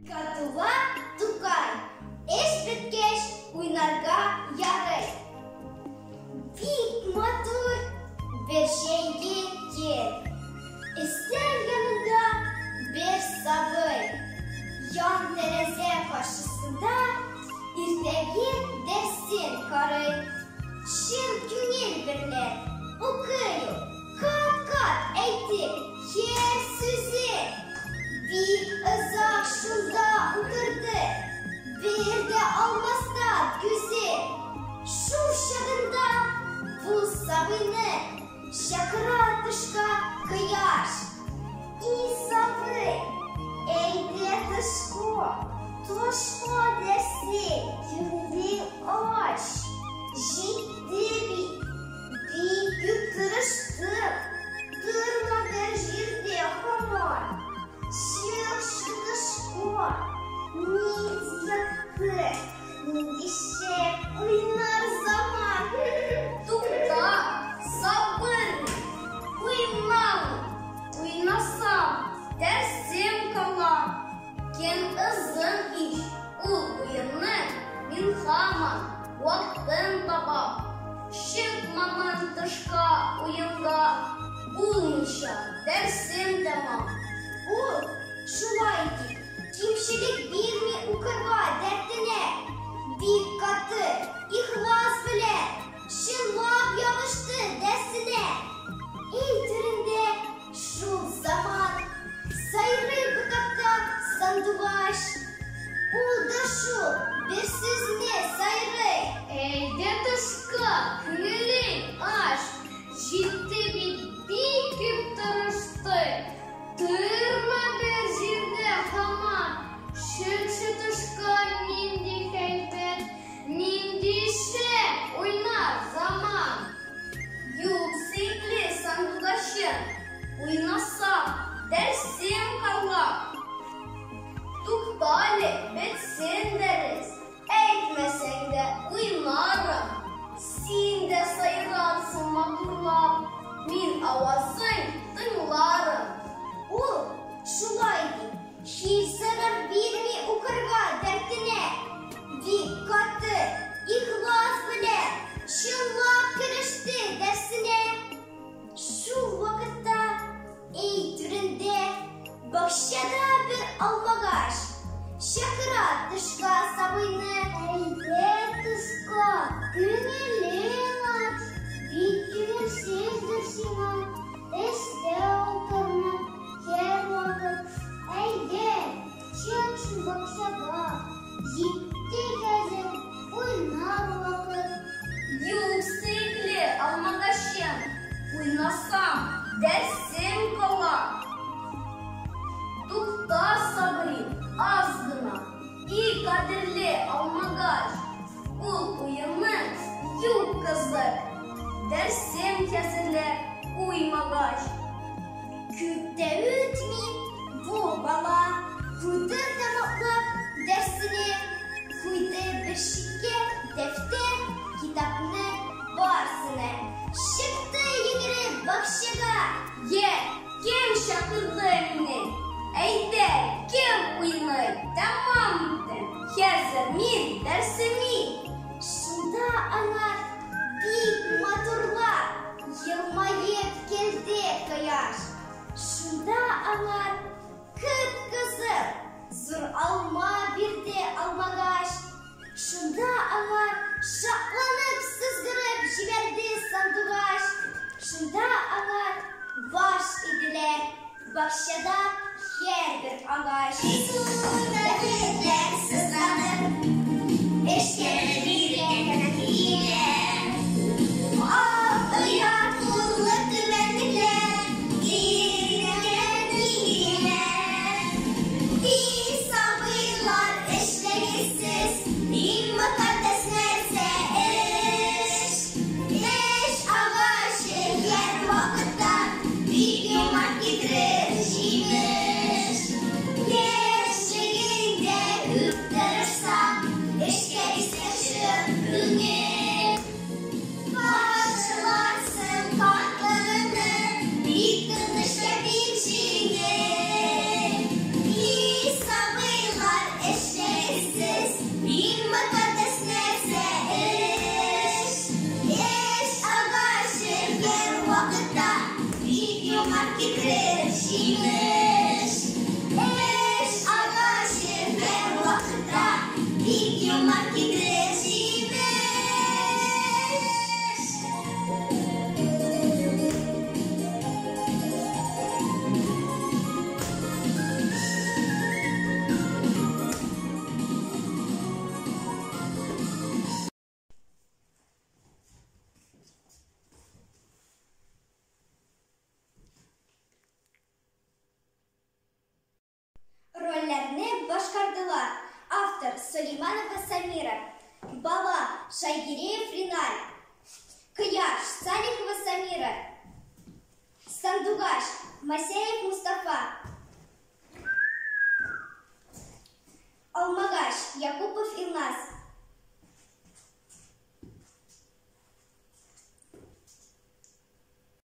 Катула Тукай, эш беткәч уйнарга ярый. Бик матур бер җәйге көн. Өстәл янында бер сабый. Ян тәрәзә каршысында иртәге дәрсен карый. Чын күңел берлән укый, кат-кат әйтеп һәр сүзен. Бик озак шунда утырды, бер дә алмастан күзен. Шул чагында бу сабыйны чакыра тышка кояш. И сабый, әйдә тышка, тышка дәрсен күңелең аш. Җитте бит, бик күп тырыштым, торма бер җирдә һаман. Чыкшы тышка, нинди якты, нинди шәп уйнар заман. Тукта, сабыр, уйнам, уйнасам, дәрсем кала. Кен ызын иш, ул уйынны мин һаман вакытын табам. Чыкмамын тышка уйынга, булмыйча дәрсем тәмам. Ул шулай ди, кимчелек бирми укырга дәртенә. Бик каты, ихлас белән, чынлап ябышты дәрсенә. Әйтерендә шул заман сайрый ботакта сандугач. Ул да шул бер сүзне сайрый. Әйдә тышка, күңелең аш. Җитте бит, бик күп тырышты. Торма бер җирдә һаман. Чыкшы тышка, нинди һәйбәт, нинди шәп уйнар заман. Юк сөйкле сандугачым, уйнасам, дәрсем кала. Туктале, бетсен дәрес, әйтмәсәң дә уйнарым. Син дә сайрарсың матурлап, мин авазың тыңларым. Ул шулай ди, һич зарар бирми укырга дәртенә. Бик каты, ихлас белән, чынлап кереште дәрсенә. Шул вакытта әйтерендә бакчада бер алмагач чакыра тышка сабыйны. Әйдә тышка, күңелең аш. Бик күңелсездер сиңа, эштә утырма һәр вакыт. Әйдә, чыкшы бакчага, җитте хәзер уйнар вакыт. Юк сөйкле алмагачым, уйнасам, дәрсем кала. Тукта сабый, аз гына, и кадерле алмагач. Ул уйынны юк кызыр, дәрсем кәселер уймагач. Күп тә үтми, бу бала туйды тәмамлап дәрсене. Куйды бер читкә дәфтәр, китапны барсына. Чыкты йөгереп бакчага. Кем чакырды мине? Әйдә, кем уйный? Тәмам иттем. Хәзер мин дәрсемне. Шунда аңа бик матурлап елмаеп килде кояш. Шунда аңа кып-кызыл зур алма бирде алмагач. Шунда аңа шатланып сызгырып җибәрде сандугач. Шунда аңа баш иделәр бакчада һәр бер агач. Суда битләр сызганып, эшкә биргән килә. Ак аяк нурлы түбәнлекләр, килгән килә. И сабыйлар эшләгесез, иң мөкатдәс нәрсә эш. Эш агачы һәр вакытта бик яман китерер җимеш. Rollerini başkardılar. Автор Сулейманова Самира, Бала Шайгиреев Ринал, Кыяш Салихова Самира, Сандугаш Масеев Мустафа, Алмагаш Якупов Илназ.